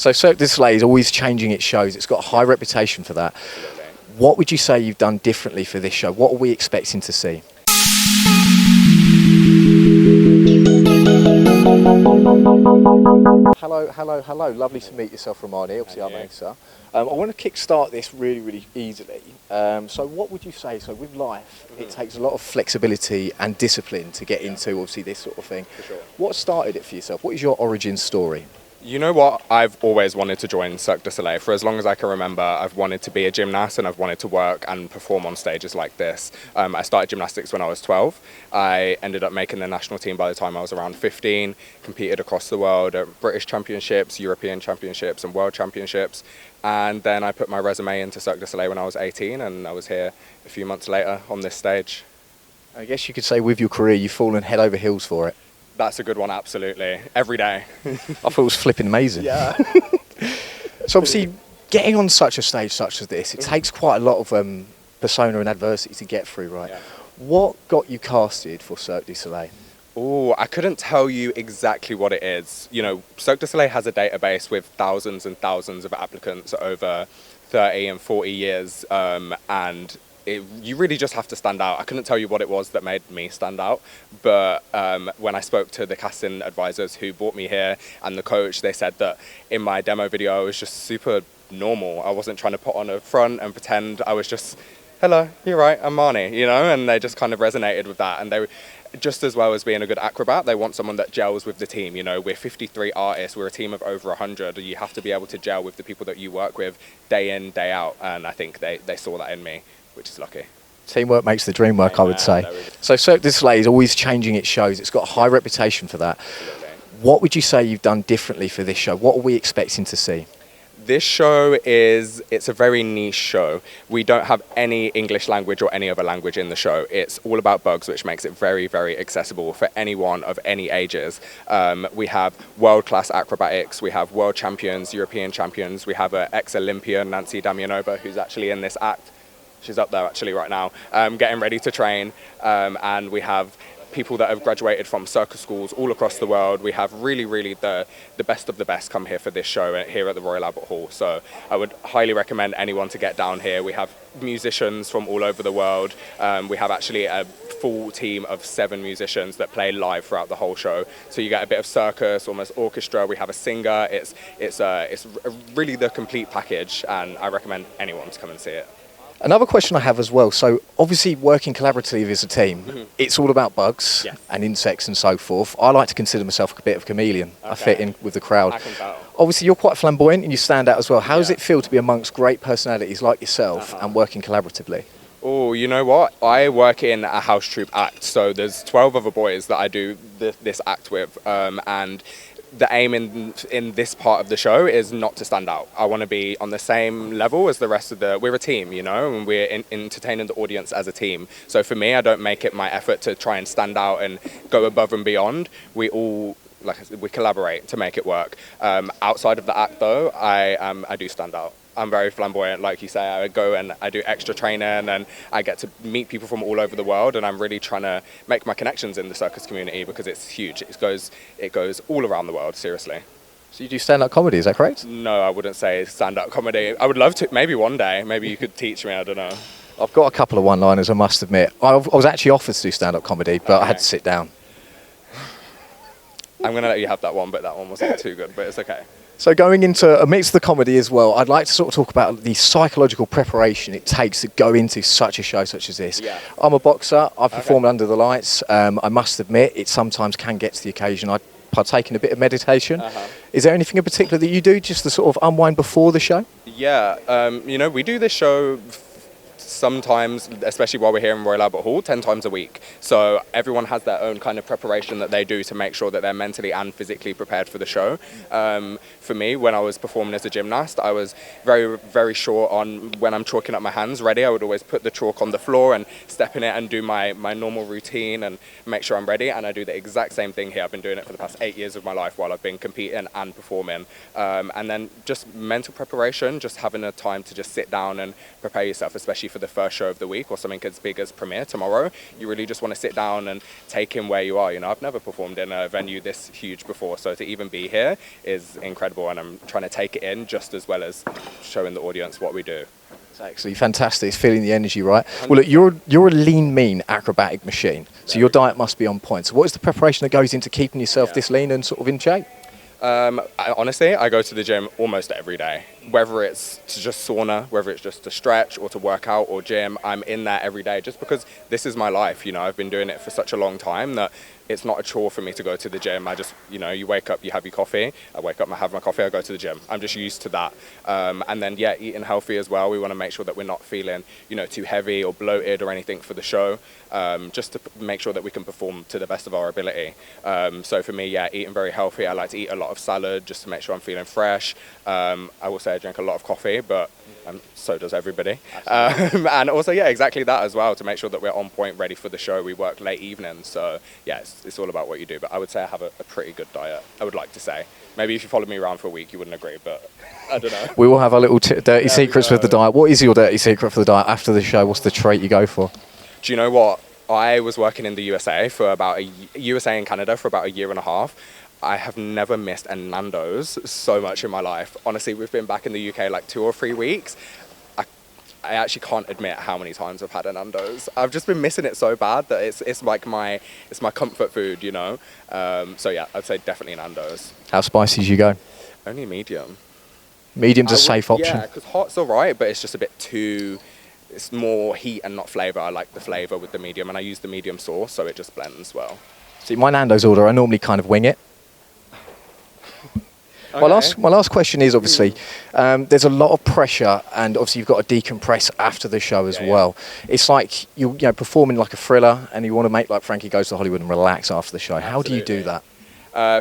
So Cirque du Soleil is always changing its shows. It's got a high reputation for that. Absolutely. What would you say you've done differently for this show? What are we expecting to see? Hello. Lovely to meet yourself, Ramarni. Obviously, I'm Asa. I want to kick-start this really easily. So what would you say? So with life, it takes a lot of flexibility and discipline to get into, obviously, this sort of thing. For sure. What started it for yourself? What is your origin story? You know what? I've always wanted to join Cirque du Soleil. For as long as I can remember, I've wanted to be a gymnast and I've wanted to work and perform on stages like this. I started gymnastics when I was 12. I ended up making the national team by the time I was around 15, competed across the world at British championships, European championships and world championships. And then I put my resume into Cirque du Soleil when I was 18 and I was here a few months later on this stage. I guess you could say with your career, you've fallen head over heels for it. That's a good one, absolutely. Every day. I thought it was flipping amazing. Yeah. So obviously, getting on such a stage such as this, it takes quite a lot of persona and adversity to get through, right? Yeah. What got you casted for Cirque du Soleil? Oh, I couldn't tell you exactly what it is. You know, Cirque du Soleil has a database with thousands and thousands of applicants over 30 and 40 years, and you really just have to stand out. I couldn't tell you what it was that made me stand out, but when I spoke to the casting advisors who brought me here and the coach, they said that in my demo video I was just super normal. I wasn't trying to put on a front and pretend. I was just, hello, you're right, I'm Marnie, you know, and they just kind of resonated with that. And they, just as well as being a good acrobat, they want someone that gels with the team. You know, we're 53 artists, we're a team of over 100. You have to be able to gel with the people that you work with day in, day out, and I think they saw that in me, which is lucky. Teamwork makes the dream work, I would say. So Cirque du Soleil is always changing its shows. It's got a high reputation for that. Absolutely. What would you say you've done differently for this show? What are we expecting to see? This show it's a very niche show. We don't have any English language or any other language in the show. It's all about bugs, which makes it very accessible for anyone of any ages. We have world-class acrobatics, we have world champions, European champions, we have an ex-Olympian, Nancy Damianova, who's actually in this act. She's up there actually right now, getting ready to train, and we have people that have graduated from circus schools all across the world. We have really the best of the best come here for this show here at the Royal Albert Hall. So I would highly recommend anyone to get down here. We have musicians from all over the world. We have actually a full team of 7 musicians that play live throughout the whole show. So you get a bit of circus, almost orchestra. We have a singer. It's really the complete package, and I recommend anyone to come and see it. Another question I have as well, so obviously working collaboratively as a team, it's all about bugs and insects and so forth. I like to consider myself a bit of a chameleon. Okay. I fit in with the crowd. I can tell. Obviously you're quite flamboyant and you stand out as well. How does it feel to be amongst great personalities like yourself and working collaboratively? Oh, you know what? I work in a house troupe act, so there's 12 other boys that I do this act with, and the aim in this part of the show is not to stand out. I want to be on the same level as the rest of we're a team, you know, and we're entertaining the audience as a team. So for me, I don't make it my effort to try and stand out and go above and beyond. We all, like I said, we collaborate to make it work. Outside of the act though, I do stand out. I'm very flamboyant, like you say. I go and I do extra training and I get to meet people from all over the world, and I'm really trying to make my connections in the circus community because it's huge. It goes all around the world, seriously. So you do stand-up comedy, is that correct? No, I wouldn't say stand-up comedy. I would love to, maybe one day. Maybe you could teach me, I don't know. I've got a couple of one-liners, I must admit. I was actually offered to do stand-up comedy, but I had to sit down. I'm going to let you have that one, but that one wasn't too good, but it's okay. So going into a mix of the comedy as well, I'd like to sort of talk about the psychological preparation it takes to go into such a show such as this. Yeah. I'm a boxer, I've performed under the lights. I must admit, it sometimes can get to the occasion. I partake in a bit of meditation. Is there anything in particular that you do just to sort of unwind before the show? Yeah, you know, we do this show sometimes, especially while we're here in Royal Albert Hall, 10 times a week. So everyone has their own kind of preparation that they do to make sure that they're mentally and physically prepared for the show. For me, when I was performing as a gymnast, I was very sure on when I'm chalking up my hands ready. I would always put the chalk on the floor and step in it and do my normal routine and make sure I'm ready. And I do the exact same thing here. I've been doing it for the past 8 years of my life while I've been competing and performing. And then just mental preparation, just having a time to just sit down and prepare yourself, especially for the first show of the week or something as big as Premiere tomorrow, you really just want to sit down and take in where you are. You know, I've never performed in a venue this huge before, so to even be here is incredible, and I'm trying to take it in just as well as showing the audience what we do. It's actually fantastic. It's feeling the energy, right? Well, look, you're a lean, mean, acrobatic machine, so your diet must be on point. So what is the preparation that goes into keeping yourself this lean and sort of in shape? Honestly, I go to the gym almost every day, whether it's to just sauna, whether it's just to stretch or to work out or gym. I'm in there every day just because this is my life. You know, I've been doing it for such a long time that it's not a chore for me to go to the gym. I just, you know, you wake up, you have your coffee. I wake up, I have my coffee, I go to the gym. I'm just used to that. And then, yeah, eating healthy as well. We want to make sure that we're not feeling, you know, too heavy or bloated or anything for the show, just to make sure that we can perform to the best of our ability. So for me, yeah, eating very healthy. I like to eat a lot of salad just to make sure I'm feeling fresh. I will say I drink a lot of coffee, but so does everybody. And also, yeah, exactly that as well, to make sure that we're on point, ready for the show. We work late evenings, so yeah, it's all about what you do. But I would say I have a pretty good diet, I would like to say. Maybe if you followed me around for a week, you wouldn't agree, but I don't know. We will have our little dirty secrets with the diet. What is your dirty secret for the diet after the show? What's the trait you go for? Do you know what? I was working in the USA for about USA and Canada for about a year and a half. I have never missed a Nando's so much in my life. Honestly, we've been back in the UK like 2 or 3 weeks. I actually can't admit how many times I've had a Nando's. I've just been missing it so bad that it's like my comfort food, you know. So yeah, I'd say definitely Nando's. How spicy do you go? Only medium. Medium's a safe option. Yeah, because hot's all right, but it's just a bit too. It's more heat and not flavour. I like the flavour with the medium, and I use the medium sauce, so it just blends well. See, my Nando's order, I normally kind of wing it. Okay. My last question is, obviously, there's a lot of pressure, and obviously you've got to decompress after the show as well. It's like you know, performing like a thriller, and you want to make like Frankie Goes to Hollywood and relax after the show. How do you do that?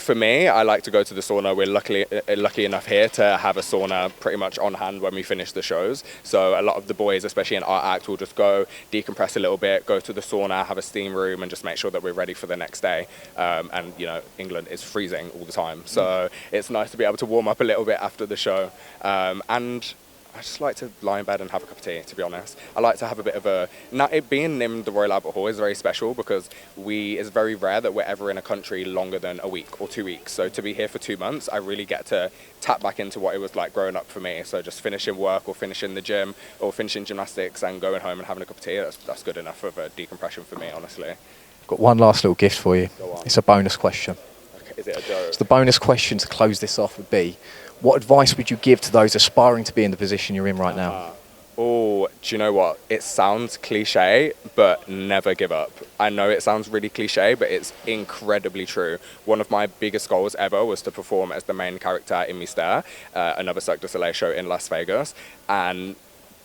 For me, I like to go to the sauna. We're lucky enough here to have a sauna pretty much on hand when we finish the shows. So a lot of the boys, especially in our act, will just go decompress a little bit, go to the sauna, have a steam room, and just make sure that we're ready for the next day. And you know, England is freezing all the time, so it's nice to be able to warm up a little bit after the show. And I just like to lie in bed and have a cup of tea, to be honest. I like to have a bit of a... It being named the Royal Albert Hall is very special because it's very rare that we're ever in a country longer than a week or 2 weeks. So to be here for 2 months, I really get to tap back into what it was like growing up for me. So just finishing work or finishing the gym or finishing gymnastics and going home and having a cup of tea, that's good enough of a decompression for me, honestly. I've got one last little gift for you. It's a bonus question. Okay, is it a joke? So the bonus question to close this off would be, what advice would you give to those aspiring to be in the position you're in right now? Oh, do you know what? It sounds cliche, but never give up. I know it sounds really cliche, but it's incredibly true. One of my biggest goals ever was to perform as the main character in Mystère, another Cirque du Soleil show in Las Vegas. And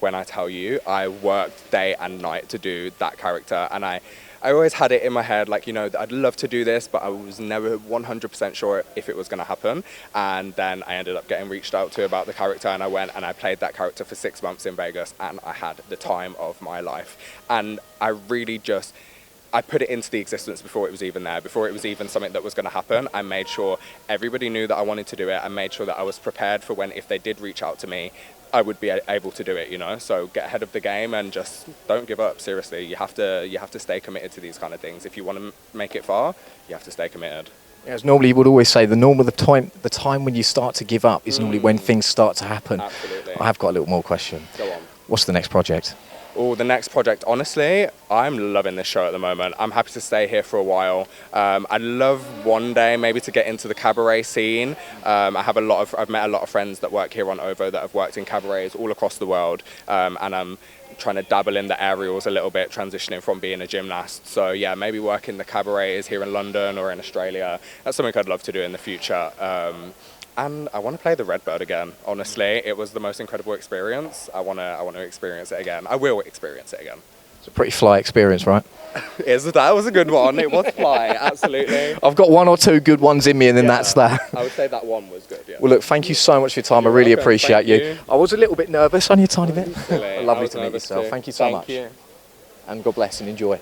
when I tell you, I worked day and night to do that character, and I always had it in my head, like, you know, I'd love to do this, but I was never 100% sure if it was going to happen. And then I ended up getting reached out to about the character, and I went and I played that character for 6 months in Vegas, and I had the time of my life. And I really I put it into the existence before it was even there, before it was even something that was going to happen. I made sure everybody knew that I wanted to do it. I made sure that I was prepared for when, if they did reach out to me, I would be able to do it, you know. So get ahead of the game and just don't give up. Seriously, you have to stay committed to these kind of things. If you want to make it far, you have to stay committed. As normally you would always say, the time when you start to give up is normally when things start to happen. Absolutely. I have got a little more question. Go on. What's the next project? Oh, the next project, honestly, I'm loving this show at the moment. I'm happy to stay here for a while. I'd love one day maybe to get into the cabaret scene. I've met a lot of friends that work here on OVO that have worked in cabarets all across the world, and I'm trying to dabble in the aerials a little bit, transitioning from being a gymnast. So yeah, maybe work in the cabarets here in London or in Australia. That's something I'd love to do in the future. And I want to play the Redbird again, honestly. It was the most incredible experience. I want to experience it again. I will experience it again. It's a pretty fly experience, right? That was a good one. It was fly, absolutely. I've got 1 or 2 good ones in me, and then that's that. I would say that one was good, yeah. Well, look, thank you so much for your time. I really appreciate you. I was a little bit nervous, only a tiny bit. Lovely to meet yourself. Thank you so much. Thank you. And God bless and enjoy.